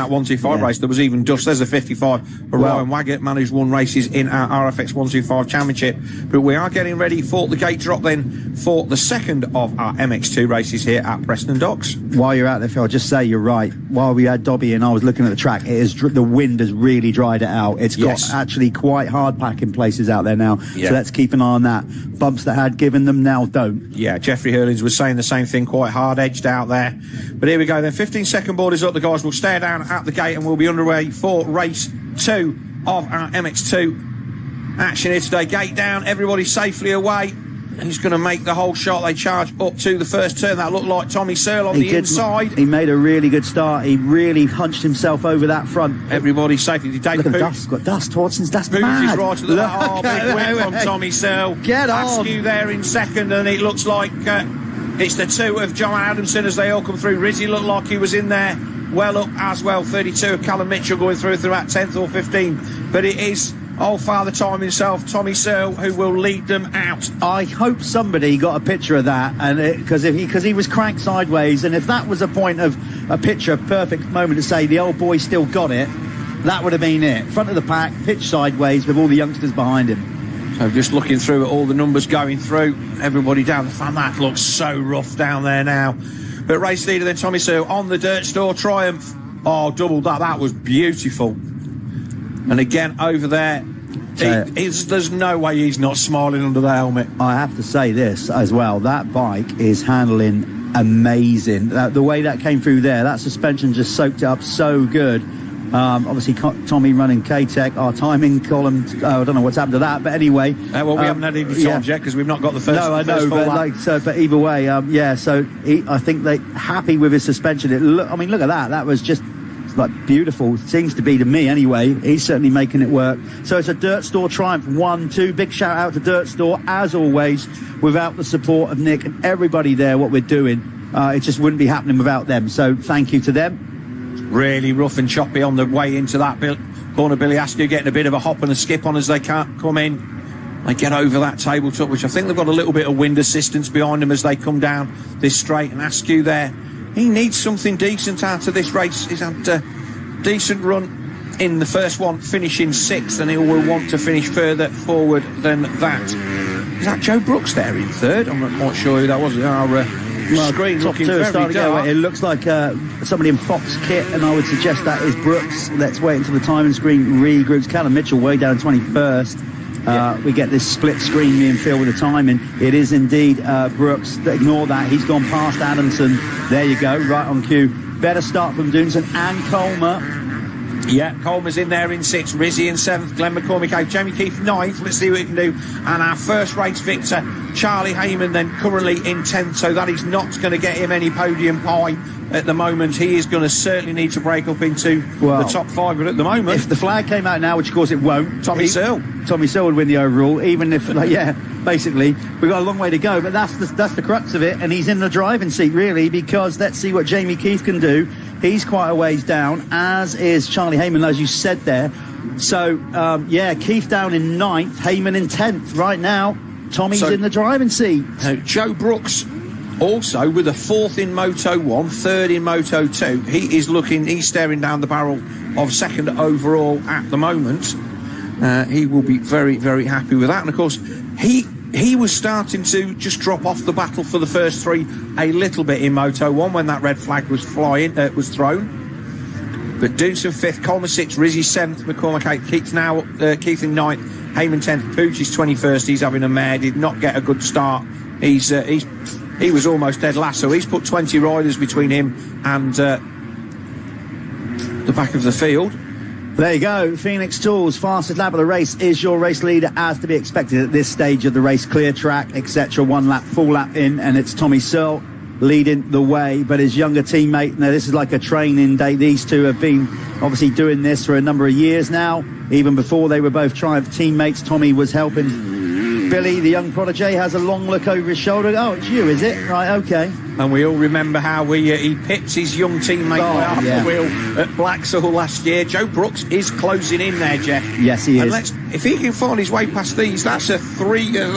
that 125 race. There was even dust. There's a 55. Ryan Waggett, man who's won races in our RFX 125 Championship. But we are getting ready for the gate drop then for the second of our MX2 races here at Preston Docks. While you're out there, Phil, I'll just say you're right. While we had Dobby and I was looking at the track, the wind has really dried it out. It's got actually quite hard packing places out there now. So let's keep an eye on that. Bumps that had given them now don't. Yeah, Jeffrey Hurlings was saying the same thing, quite hard edged out there. But here we go then, 15-second board is up. The guys will stare down at the gate and we'll be underway for race 2 of our MX2 action here today. Gate down, everybody safely away. He's going to make the whole shot. They charge up to the first turn. That looked like Tommy Searle on the inside. He made a really good start. He really hunched himself over that front. Everybody safely. Look at dust. Got dust. Torson's dust. Boots is right at the back. Big win from Tommy Searle. Get on. Askew there in second, and it looks like it's the 2 of John Adamson as they all come through. Rizzy looked like he was in there well up as well. 32 of Callum Mitchell going through about 10th or 15th. But it is old Father Time himself, Tommy Searle, who will lead them out. I hope somebody got a picture of that, and because he was cranked sideways, and if that was a point of a picture, a perfect moment to say the old boy still got it, that would have been it. Front of the pack, pitch sideways with all the youngsters behind him. So just looking through at all the numbers going through, everybody down the front, that looks so rough down there now. But race leader then Tommy Searle on the Dirt Store Triumph. Oh, doubled that was beautiful. And again, over there, there's no way he's not smiling under the helmet. I have to say this as well. That bike is handling amazing. The way that came through there, that suspension just soaked it up so good. Obviously, Tommy running K-Tech, our timing column. I don't know what's happened to that, but anyway. We haven't had any times yet because we've not got the first. No, I know, but either way, So I think they're happy with his suspension. Look at that. That was just beautiful. Seems to be to me anyway. He's certainly making it work. So it's a Dirt Store Triumph 1-2. Big shout out to Dirt Store as always. Without the support of Nick and everybody there, what we're doing, it just wouldn't be happening without them. So thank you to them. Really rough and choppy on the way into that corner. Billy Askew getting a bit of a hop and a skip on as they can't come in. They get over that tabletop, which I think they've got a little bit of wind assistance behind them as they come down this straight. And Askew there, he needs something decent out of this race. He's had a decent run in the first one, finishing 6th, and he will want to finish further forward than that. Is that Joe Brooks there in 3rd? I'm not quite sure who that was. Our screen looking very dark. It looks like somebody in Fox kit, and I would suggest that is Brooks. Let's wait until the timing screen regroups. Callum Mitchell way down 21st. We get this split screen, me and Phil, with the timing. It is indeed Brooks. Ignore that. He's gone past Adamson. There you go, right on cue. Better start from Dunson and Colmer. Yeah, Colmer's in there in 6th. Rizzy in 7th. Glenn McCormick 8th. Jamie Keith 9th. Let's see what he can do. And our first race victor, Charlie Heyman, then currently in 10th. So that is not going to get him any podium pie at the moment. He is going to certainly need to break up into the top 5. But at the moment, if the flag came out now, which of course it won't, Tommy Searle would win the overall. Even if, basically, we've got a long way to go. But that's the crux of it. And he's in the driving seat really, because let's see what Jamie Keith can do. He's quite a ways down, as is Charlie Heyman, as you said there. So, Keith down in 9th, Heyman in 10th. Right now, Tommy's in the driving seat. Joe Brooks also with a 4th in Moto 1, 3rd in Moto 2. He's staring down the barrel of 2nd overall at the moment. He will be very, very happy with that. And of course, he was starting to just drop off the battle for the first 3 a little bit in Moto 1 when that red flag was was thrown. But Dunson 5th, Colmer 6th, Rizzy 7th, McCormick 8th, Keith in 9th, Heyman 10th, Pooch is 21st. He's having a mare, did not get a good start. He was almost dead last, so he's put 20 riders between him and the back of the field. There you go. Phoenix Tools, fastest lap of the race is your race leader, as to be expected at this stage of the race. Clear track, etc. 1 lap, full lap in, and it's Tommy Searle leading the way. But his younger teammate, now this is like a training day. These two have been obviously doing this for a number of years now. Even before they were both Triumph teammates, Tommy was helping Billy, the young protege, has a long look over his shoulder. Oh, it's you, is it? Right, okay. And we all remember how he pipped his young teammate off the wheel at Blacksall last year. Joe Brooks is closing in there, Jeff. Yes, he is. And if he can find his way past these, that's a 4-1.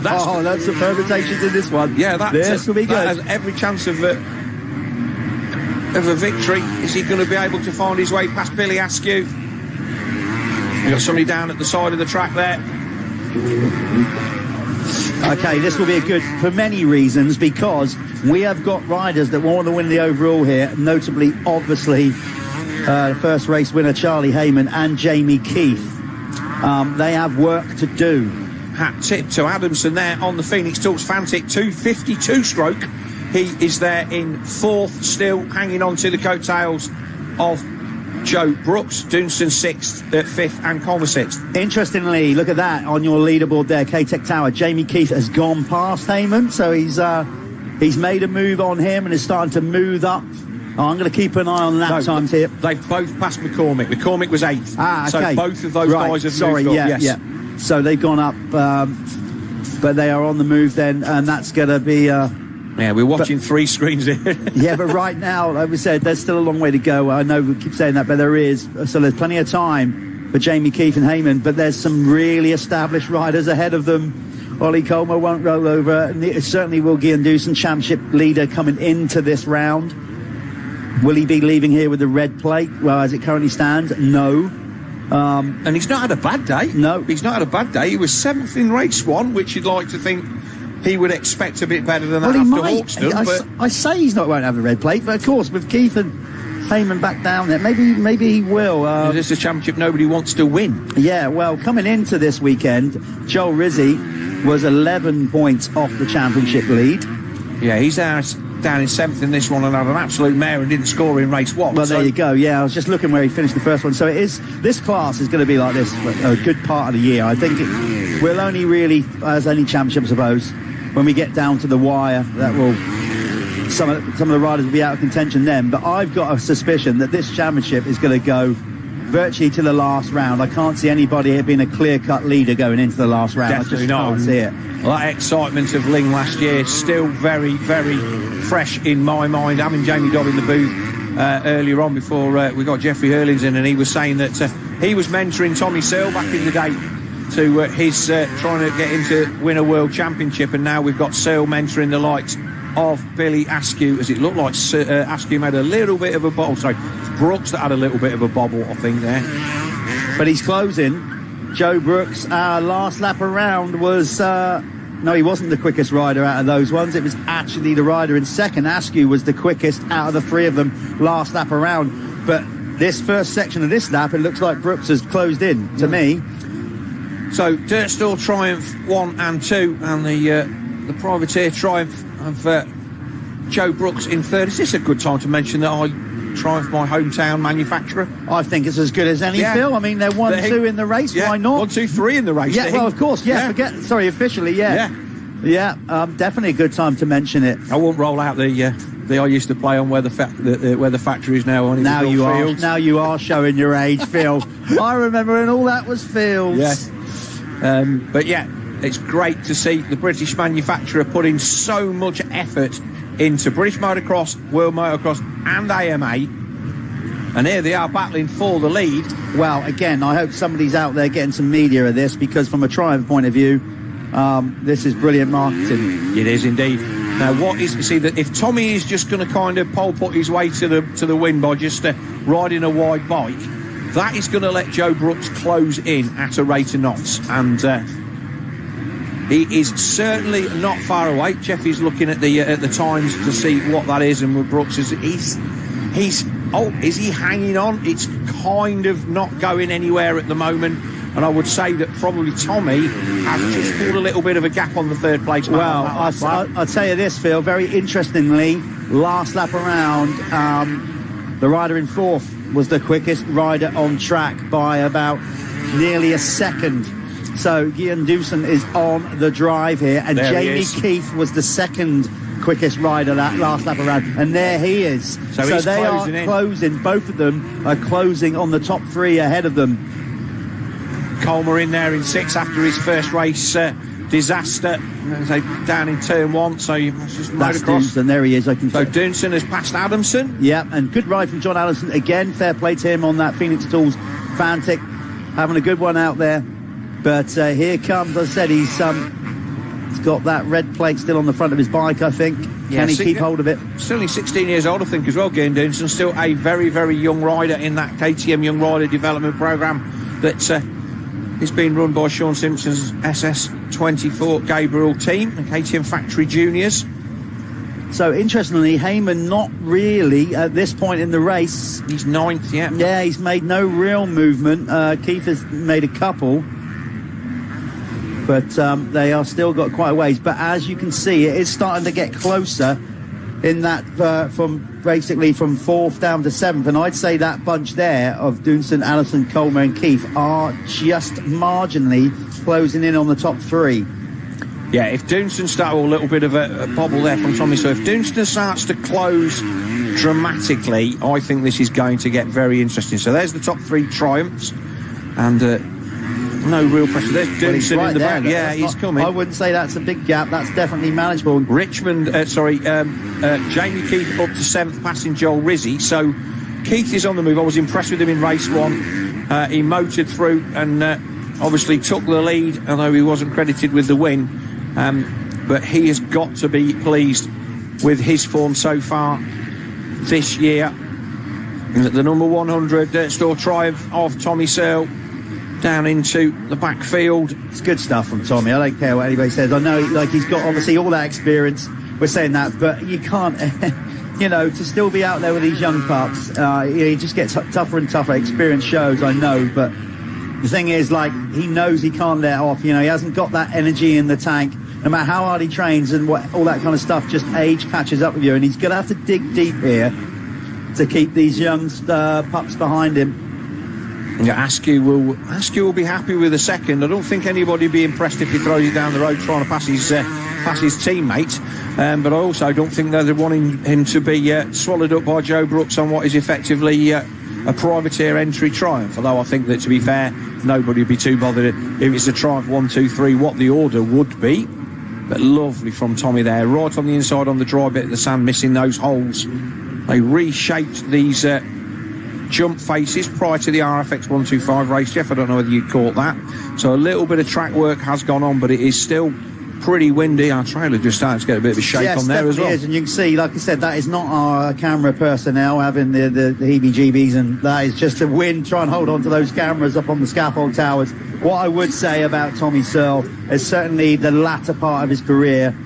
That's the permutations in this one. Yeah, this will be good. That has every chance of of a victory. Is he going to be able to find his way past Billy Askew? We've got somebody down at the side of the track there. Okay, this will be a good for many reasons, because we have got riders that want to win the overall here, notably, obviously, first race winner Charlie Heyman and Jamie Keith. They have work to do. Hat tip to Adamson there on the Phoenix Talks Fantic 252 stroke. He is there in fourth, still hanging on to the coattails of Joe Brooks. Dunson sixth, fifth, and Colmer sixth. Interestingly, look at that on your leaderboard there, K-Tech Tower. Jamie Keith has gone past Heyman, so he's made a move on him and is starting to move up. I'm going to keep an eye on lap times here. They've both passed McCormick. McCormick was eighth. Okay. So both of those guys have moved up. Yeah. So they've gone up, but they are on the move then, and that's going to be... yeah, we're watching three screens here. Yeah, but right now, like we said, there's still a long way to go. I know we keep saying that, but there is. So there's plenty of time for Jamie Keith and Heyman, but there's some really established riders ahead of them. Ollie Colmer won't roll over. And it certainly will Gian Doosan, championship leader, coming into this round. Will he be leaving here with the red plate? Well, as it currently stands, no. And he's not had a bad day. No. He's not had a bad day. He was seventh in race one, which you'd like to think he would expect a bit better than that after Hawkston. I say won't have a red plate, but of course, with Keith and Heyman back down there, maybe he will. This is a championship nobody wants to win. Yeah, well, coming into this weekend, Joel Rizzi was 11 points off the championship lead. Yeah, he's down in seventh in this one and had an absolute mare and didn't score in race one. Well, there you go. Yeah, I was just looking where he finished the first one. So this class is going to be like this for a good part of the year. I think we'll only really, as any championship, I suppose, when we get down to the wire, that will some of the riders will be out of contention then. But I've got a suspicion that this championship is going to go virtually to the last round. I can't see anybody here being a clear-cut leader going into the last round. Definitely I just can't see it. Well, that excitement of Ling last year still very, very fresh in my mind. Having Jamie Dobb in the booth earlier on before we got Jeffrey Hurlings in, and he was saying that he was mentoring Tommy Searle back in the day to his trying to get him to win a world championship, and now we've got Searle mentoring the likes of Billy Askew, as it looked like Askew made a little bit of a bobble. Sorry, Brooks that had a little bit of a bobble, I think, there. But he's closing. Joe Brooks, our last lap around was... no, he wasn't the quickest rider out of those ones. It was actually the rider in second. Askew was the quickest out of the three of them last lap around. But this first section of this lap, it looks like Brooks has closed in, to me. So, Dirt Store Triumph 1 and 2, and the Privateer Triumph of Joe Brooks in third. Is this a good time to mention that I triumphed my hometown manufacturer? I think it's as good as any, Phil. I mean, they're 1-2 in the race. Yeah, why not? 1-2-3 in the race. Yeah, well, of course. Yeah, officially, yeah. Definitely a good time to mention it. I won't roll out the I used to play on where the factory is now. On now you are showing your age, Phil. I remember when all that was Fields. Yeah. But yeah, it's great to see the British manufacturer putting so much effort into British Motocross, World Motocross and AMA, and here they are battling for the lead. Well, again, I hope somebody's out there getting some media of this, because from a Triumph point of view, this is brilliant marketing. It is indeed. Now, that if Tommy is just going to kind of pole put his way to the win by just riding a wide bike, that is going to let Joe Brooks close in at a rate of knots, and he is certainly not far away. Jeffy's looking at the times to see what that is, and with Brooks is he hanging on? It's kind of not going anywhere at the moment, and I would say that probably Tommy has just pulled a little bit of a gap on the third place. Well, I'll tell you this, Phil, very interestingly, last lap around, the rider in fourth was the quickest rider on track by about nearly a second. So Gian Doosan is on the drive here, and Jamie Keith was the second quickest rider that last lap around, and there he is. So they are closing. Both of them are closing on the top three ahead of them. Colmer in there in sixth after his first race disaster, down in turn one. So that's just Motocross. And there he is. So Dunson has passed Adamson. Yeah, and good ride from John Allison again. Fair play to him on that Phoenix Tools Fantic, having a good one out there. But here comes, as I said, he's got that red plate still on the front of his bike, I think. Can he keep hold of it? Still only 16 years old, I think, as well, Gene Dunson. Still a very, very young rider in that KTM Young Rider Development Programme that is being run by Sean Simpson's SS24 Gabriel team and KTM Factory Juniors. So, interestingly, Heyman not really at this point in the race. He's 9th, yeah. Yeah, he's made no real movement. Keith has made a couple. But they are still got quite a ways. But as you can see, it is starting to get closer in that from 4th down to 7th. And I'd say that bunch there of Dunson, Allison, Coleman and Keith are just marginally closing in on the top 3. Yeah, if Dunson starts a little bit of a bobble there from Tommy, so if Dunson starts to close dramatically, I think this is going to get very interesting. So there's the top 3 triumphs, and no real pressure. There's Dunson in the back. Yeah, he's coming. I wouldn't say that's a big gap. That's definitely manageable. Jamie Keith up to 7th, passing Joel Rizzi. So Keith is on the move. I was impressed with him in race 1. He motored through and obviously took the lead, although he wasn't credited with the win. But he has got to be pleased with his form so far this year. The number 100 Dirt Store triumph of Tommy Searle down into the backfield. It's good stuff from Tommy. I don't care what anybody says. I know, like, he's got obviously all that experience. We're saying that, but you can't, to still be out there with these young pups. He just gets tougher and tougher. Experience shows, I know, but the thing is, like, he knows he can't let off. He hasn't got that energy in the tank. No matter how hard he trains and all that kind of stuff, just age catches up with you, and he's going to have to dig deep here to keep these young pups behind him. Yeah, Askew will be happy with a second. I don't think anybody will be impressed if he throws it down the road trying to pass his teammate. But I also don't think that they're wanting him to be swallowed up by Joe Brooks on what is effectively a privateer entry triumph. Although I think that, to be fair, nobody would be too bothered if it's a triumph 1, 2, 3, what the order would be. But lovely from Tommy there, right on the inside on the dry bit of the sand, missing those holes. They reshaped these jump faces prior to the RFX 125 race, Jeff. I don't know whether you caught that. So a little bit of track work has gone on, but it is still pretty windy. Our trailer just starting to get a bit of a shake on there as well. Yes, and you can see, like I said, that is not our camera personnel having the heebie-jeebies, and that is just the wind trying to hold on to those cameras up on the scaffold towers. What I would say about Tommy Searle is certainly the latter part of his career,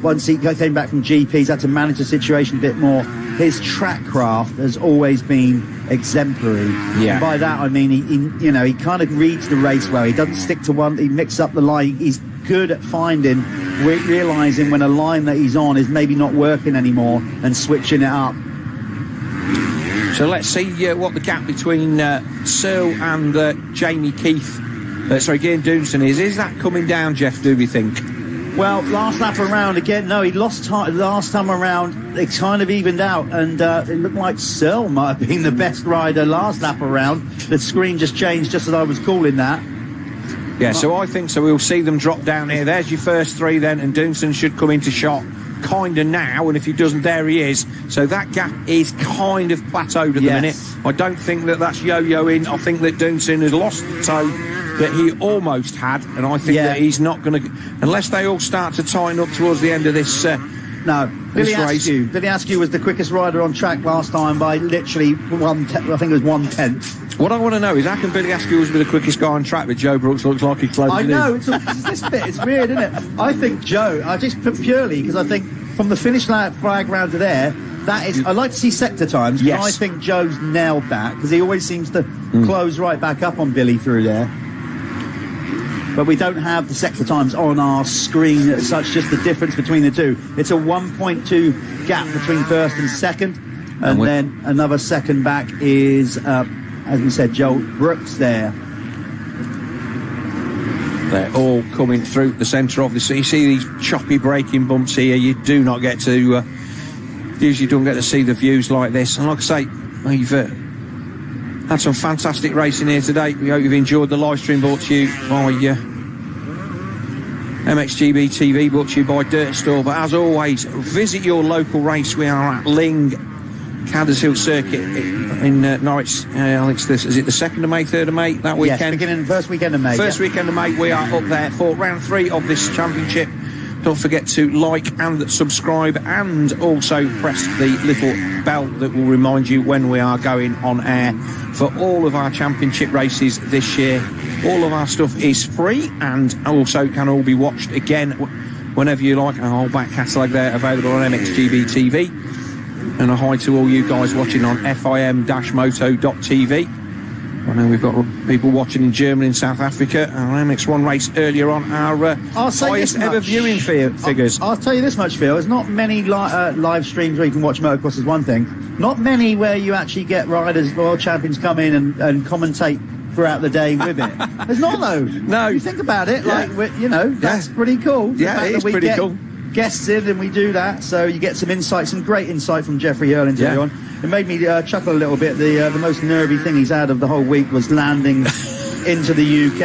once he came back from GP, he's had to manage the situation a bit more. His track craft has always been exemplary. Yeah. And by that I mean he kind of reads the race well. He doesn't stick to one. He mixes up the line. He's good at realising when a line that he's on is maybe not working anymore and switching it up. So let's see what the gap between Searle and Jamie Keith, Gene Dunson is. Is that coming down, Jeff, do we think? Well, last lap around again. No, he lost time last time around. It kind of evened out, and it looked like Searle might have been the best rider last lap around. The screen just changed just as I was calling that. Yeah, so I think so. We'll see them drop down here. There's your first 3 then, and Dunson should come into shot kind of now, and if he doesn't, there he is. So that gap is kind of plateaued at the minute. I don't think that's yo-yoing. I think that Dunson has lost the toe that he almost had, and I think that he's not going to, unless they all start to tighten up towards the end of this Billy Askew was the quickest rider on track last time by literally I think it was 1/10. What I want to know is, how can Billy Askew was the quickest guy on track, but Joe Brooks looks like he closed it in? I know, it's this bit, it's weird, isn't it? I think Joe, purely because I think from the finish flag round to there, that is, I like to see sector times, but I think Joe's nailed that, because he always seems to close right back up on Billy through there. But we don't have the sector times on our screen as such, just the difference between the two. It's a 1.2 gap between first and second, and then another second back is, as we said, Joe Brooks there. They're all coming through the centre of the sea. You see these choppy braking bumps here. You do not get to, usually don't get to see the views like this. And like I say, we've had some fantastic racing here today. We hope you've enjoyed the live stream brought to you by MXGB TV, brought to you by Dirt Store. But as always, visit your local race. We are at Ling Cadders Hill Circuit in Norwich. I think is it the 2nd of May, 3rd of May, that weekend? Yes, first weekend of May. First weekend of May, we are up there for round 3 of this championship. Don't forget to like and subscribe, and also press the little bell that will remind you when we are going on air for all of our championship races this year. All of our stuff is free and also can all be watched again whenever you like. Our whole back catalogue there available on MXGB TV. And a hi to all you guys watching on FIM-moto.tv. I know we've got people watching in Germany and South Africa. Our MX1 race earlier on, our highest ever viewing figures. I'll tell you this much, Phil. There's not many live streams where you can watch motocross is one thing. Not many where you actually get riders, world champions come in and commentate throughout the day with it. There's not though. No. You think about it, that's pretty cool. Yeah, it is pretty cool. Guests in and we do that, so you get some great insight from Jeffrey Erlin early on. It made me chuckle a little bit. The most nervy thing he's had of the whole week was landing into the UK.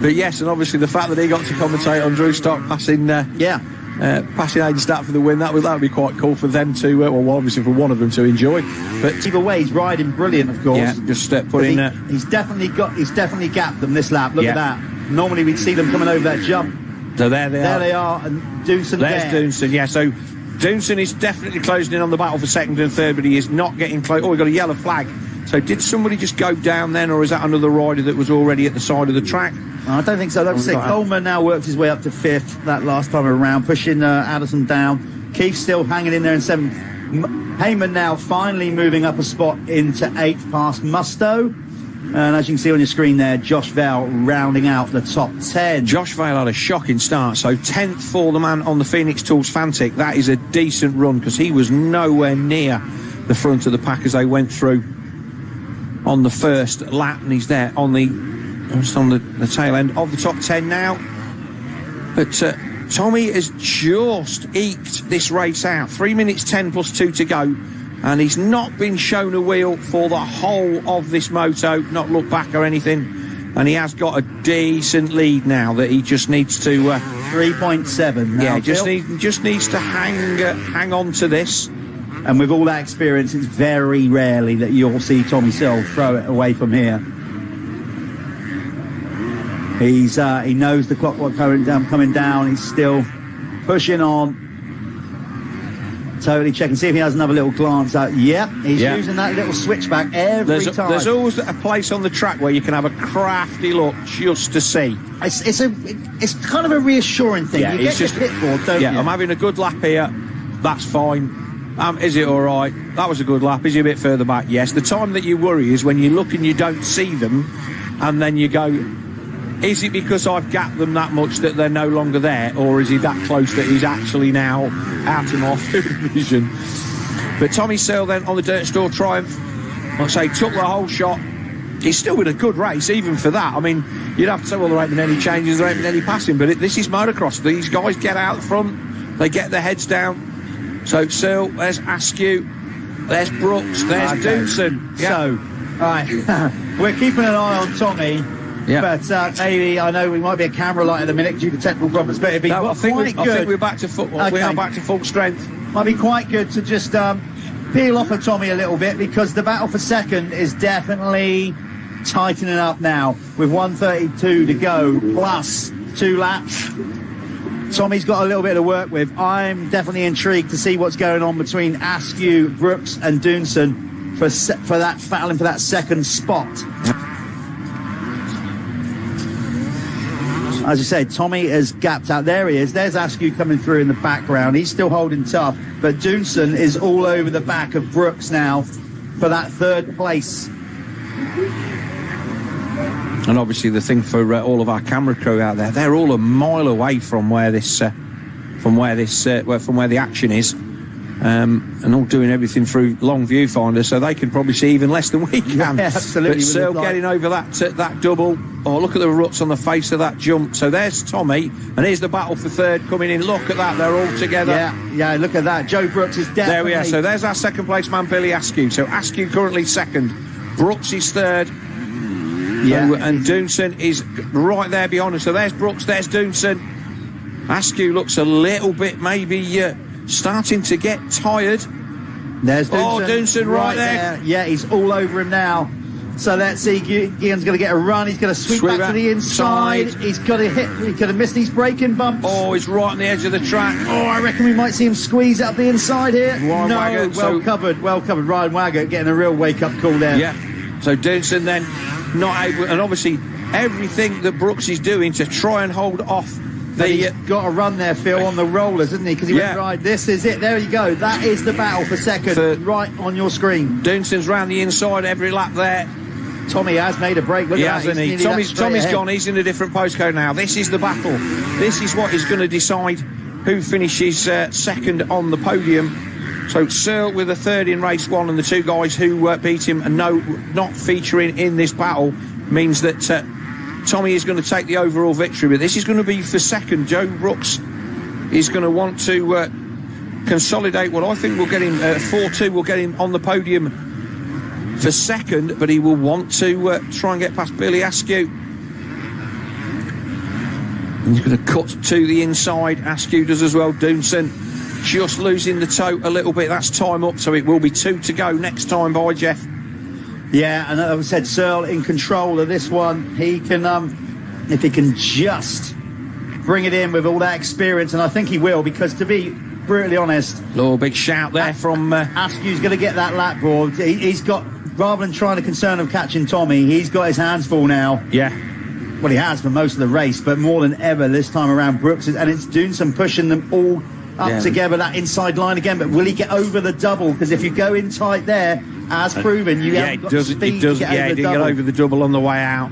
But yes, and obviously the fact that he got to commentate on Drew Stock passing Ainstat for the win, that would be quite cool for them to, well, obviously for one of them to enjoy. But either way, he's riding brilliant, of course. Yeah, just putting. He's definitely gapped them this lap. Look at that. Normally we'd see them coming over that jump. So there they are, and Doonson There's Doonson, yeah. So Doonson is definitely closing in on the battle for second and third, but he is not getting close. Oh, we got a yellow flag. So did somebody just go down then, or is that another rider that was already at the side of the track? I don't think so. Like I say, Coleman now worked his way up to fifth that last time around, pushing Addison down. Keith still hanging in there in seventh. Heyman now finally moving up a spot into eighth past Musto. And as you can see on your screen there, Josh Vale rounding out the top 10. Josh Vale had a shocking start. So 10th for the man on the Phoenix Tools Fantic. That is a decent run because he was nowhere near the front of the pack as they went through on the first lap. And he's there on the tail end of the top 10 now. But Tommy has just eked this race out. 3 minutes 10 plus 2 to go. And he's not been shown a wheel for the whole of this moto, not looked back or anything. And he has got a decent lead now that he just needs to 3.7. Yeah, just needs to hang on to this. And with all that experience, it's very rarely that you'll see Tommy Searle throw it away from here. He knows the clock coming down. He's still pushing on. Totally checking, see if he has another little glance at. Yep, he's using that little switchback every time. There's always a place on the track where you can have a crafty look just to see. It's kind of a reassuring thing. Yeah, you get your pit board, don't you? I'm having a good lap here. That's fine. Is it all right? That was a good lap. Is he a bit further back? Yes. The time that you worry is when you look and you don't see them, and then you go, is it because I've gapped them that much that they're no longer there, or is he that close that he's actually now out of my vision? But Tommy Searle then on the Dirt Store Triumph, like I say, took the whole shot. He's still in a good race, even for that. I mean, you'd have to say, well, there ain't been any changes, there ain't been any passing, but this is motocross. These guys get out front, they get their heads down. So Searle, there's Askew, there's Brooks, there's Doonson. Yeah. So, right, we're keeping an eye on Tommy. Yeah. But maybe, I know we might be a camera light at the minute due to technical problems, but it'd be I think we're back to football. Okay. We are back to full strength. Might be quite good to just peel off of Tommy a little bit, because the battle for second is definitely tightening up now with 1:32 to go plus 2 laps. Tommy's got a little bit to work with. I'm definitely intrigued to see what's going on between Askew, Brooks and Doonson for that battling for that second spot. As I said, Tommy has gapped out. There he is. There's Askew coming through in the background. He's still holding tough. But Doonson is all over the back of Brooks now for that third place. And obviously the thing for all of our camera crew out there, they're all a mile away from where the action is. And all doing everything through long viewfinder, so they can probably see even less than we can. Yeah, absolutely. But Searle getting over that double. Oh, look at the ruts on the face of that jump. So there's Tommy, and here's the battle for third coming in. Look at that, they're all together. Yeah, look at that. Joe Brooks is definitely... There we are. So there's our second place man, Billy Askew. So Askew currently second. Brooks is third. Yeah. And Doonson is right there behind us. So there's Brooks, there's Doonson. Askew looks a little bit maybe... starting to get tired. There's Doonson. Oh, Doonson right there. Yeah, he's all over him now. So let's see, Guillen's going to get a run. He's going to sweep back to the inside. He's got to hit. He could have missed these braking bumps. Oh, he's right on the edge of the track. Oh, I reckon we might see him squeeze up the inside here. Ryan Waggett, well covered. Ryan Waggett getting a real wake-up call there. Yeah. So Dunson then not able, and obviously everything that Brooks is doing to try and hold off. He's got to run there, Phil, on the rollers, isn't he? Because he went right. This is it. There you go. That is the battle for second, right on your screen. Dunson's round the inside every lap there. Tommy has made a break. Look at that. Hasn't he? Tommy's gone. He's in a different postcode now. This is the battle. This is what is going to decide who finishes second on the podium. So Searle with a third in race one, and the two guys who beat him and not featuring in this battle means that Tommy is going to take the overall victory. But this is going to be for second. Joe Brooks is going to want to consolidate what I think will get him 4-2 will get him on the podium for second, but he will want to try and get past Billy Askew. And he's going to cut to the inside. Askew does as well. Dunson just losing the toe a little bit. That's time up, so it will be 2 to go next time by Jeff. Yeah, and as I said, Searle in control of this one. He can, if he can just bring it in with all that experience, and I think he will, because to be brutally honest, little big shout there from Askew's going to get that lap board. He's got, rather than trying to concern of catching Tommy, he's got his hands full now. Yeah. Well, he has for most of the race, but more than ever this time around, Brooks and it's doing some pushing them all up together, that inside line again. But will he get over the double? Because if you go in tight there, as proven, you haven't got speed to get over the double. Get over the double on the way out.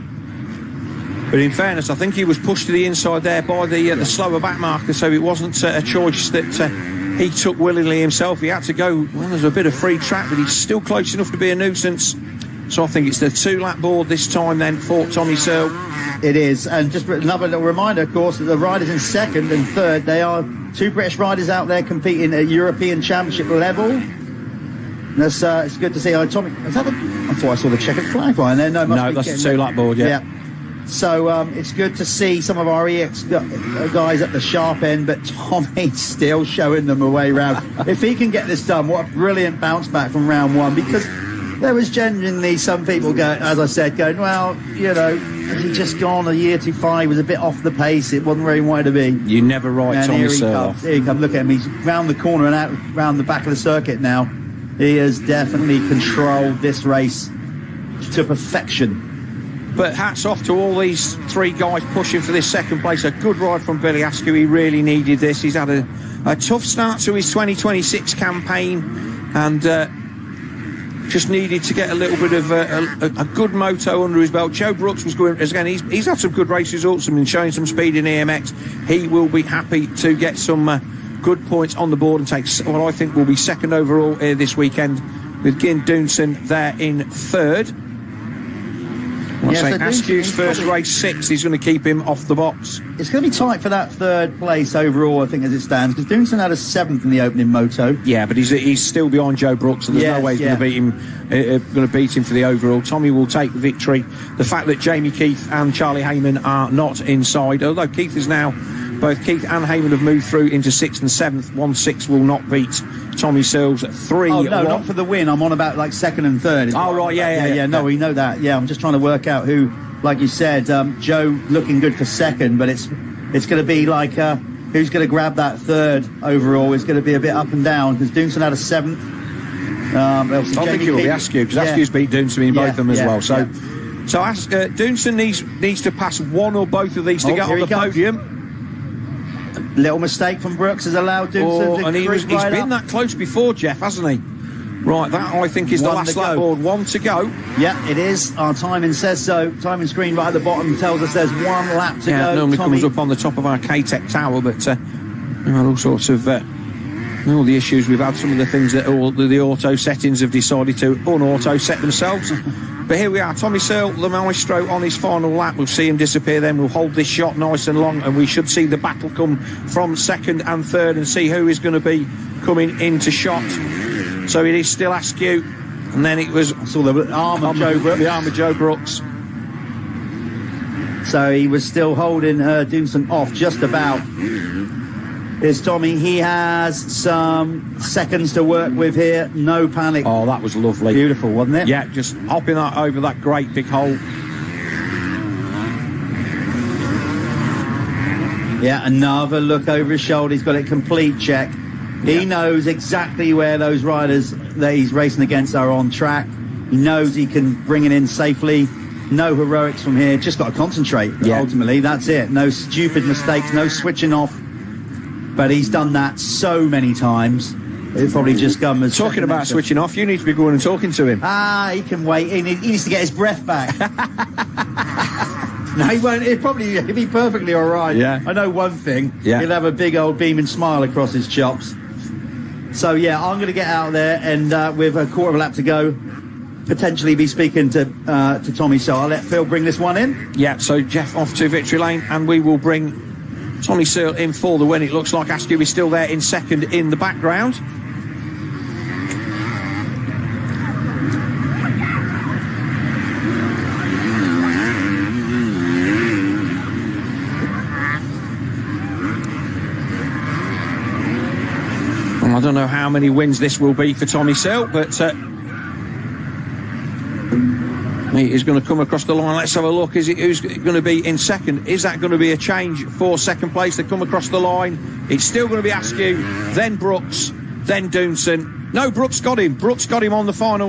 But in fairness, I think he was pushed to the inside there by the slower back marker, so it wasn't a choice that he took willingly himself. He had to go, well, there's a bit of free track, but he's still close enough to be a nuisance. So I think it's the 2-lap board this time then for Tommy Searle. It is. And just another little reminder, of course, that the riders in second and third, they are 2 British riders out there competing at European Championship level. And that's, it's good to see. Tommy, I thought I saw the checkered flag flying there. No, that's the 2-lap board, yeah. So it's good to see some of our EX guys at the sharp end, but Tommy's still showing them a way round. If he can get this done, what a brilliant bounce back from round one, because there was genuinely some people going, as I said, going, well, you know, has he just gone a year too far? He was a bit off the pace. It wasn't where he wanted to be. You never write Tommy Searle off. Here he comes. Look at him. He's round the corner and out round the back of the circuit now. He has definitely controlled this race to perfection. But hats off to all these 3 guys pushing for this second place. A good ride from Billy Askew. He really needed this. He's had a tough start to his 2026 campaign, and just needed to get a little bit of a good moto under his belt. Joe Brooks was going, again, he's had some good race results and been showing some speed in EMX. He will be happy to get some good points on the board and take what I think will be second overall this weekend, with Gin Dunson there in third. Askew's first race 6, he's going to keep him off the box. It's going to be tight for that third place overall, I think, as it stands, because Dunson had a 7th in the opening moto. Yeah, but he's still behind Joe Brooks, and there's no way he's going to beat him for the overall. Tommy will take the victory. The fact that Jamie Keith and Charlie Heyman are not inside, although Keith is now, both Keith and Heyman have moved through into 6th and 7th. 1-6 will not beat Tommy Searle's 3. Oh no, not for the win. I'm on about like 2nd and 3rd. Oh right, yeah. No, we know that. Yeah, I'm just trying to work out who, like you said, Joe looking good for 2nd, but it's going to be like who's going to grab that 3rd overall. It's going to be a bit up and down, because Dunson had a 7th. I think it will be Askew, because Askew's beat Dunson in both of them as well. So Dunson needs to pass one or both of these to get on the podium. Little mistake from Brooks has allowed Dunson to he's been that close before, Jeff, hasn't he? Right, that I think is the last lap board. 1 to go. Yeah, it is. Our timing says so. Timing screen right at the bottom tells us there's 1 lap to go. It normally comes up on the top of our K-Tech tower, but we've had all sorts of all the issues we've had. Some of the things that all the auto settings have decided to un-auto set themselves. But here we are, Tommy Searle, the maestro, on his final lap. We'll see him disappear then. We'll hold this shot nice and long, and we should see the battle come from 2nd and 3rd and see who is going to be coming into shot. So it is still Askew, and then it was... I saw the arm of Joe Brooks. The arm of Joe Brooks. So he was still holding Dunson off just about. Here's Tommy. He has some seconds to work with here. No panic. Oh, that was lovely. Beautiful, wasn't it? Yeah, just hopping that over that great big hole. Yeah, another look over his shoulder. He's got it complete check. He knows exactly where those riders that he's racing against are on track. He knows he can bring it in safely. No heroics from here. Just got to concentrate. Ultimately, that's it. No stupid mistakes. No switching off. But he's done that so many times. It'll probably just come as... Talking about switching off, you need to be going and talking to him. He can wait. He needs to get his breath back. No, he won't. He'll be perfectly all right. Yeah. I know one thing. Yeah. He'll have a big old beaming smile across his chops. So, yeah, I'm going to get out there and with a quarter of a lap to go, potentially be speaking to Tommy. So I'll let Phil bring this one in. Yeah, so Jeff off to victory lane, and we will bring Tommy Searle in for the win. It looks like Askew is still there in second in the background. I don't know how many wins this will be for Tommy Searle, but he is going to come across the line. Let's have a look. Who's going to be in second? Is that going to be a change for second place? They come across the line. It's still going to be Askew, then Brooks, then Doonson. No, Brooks got him. Brooks got him on the final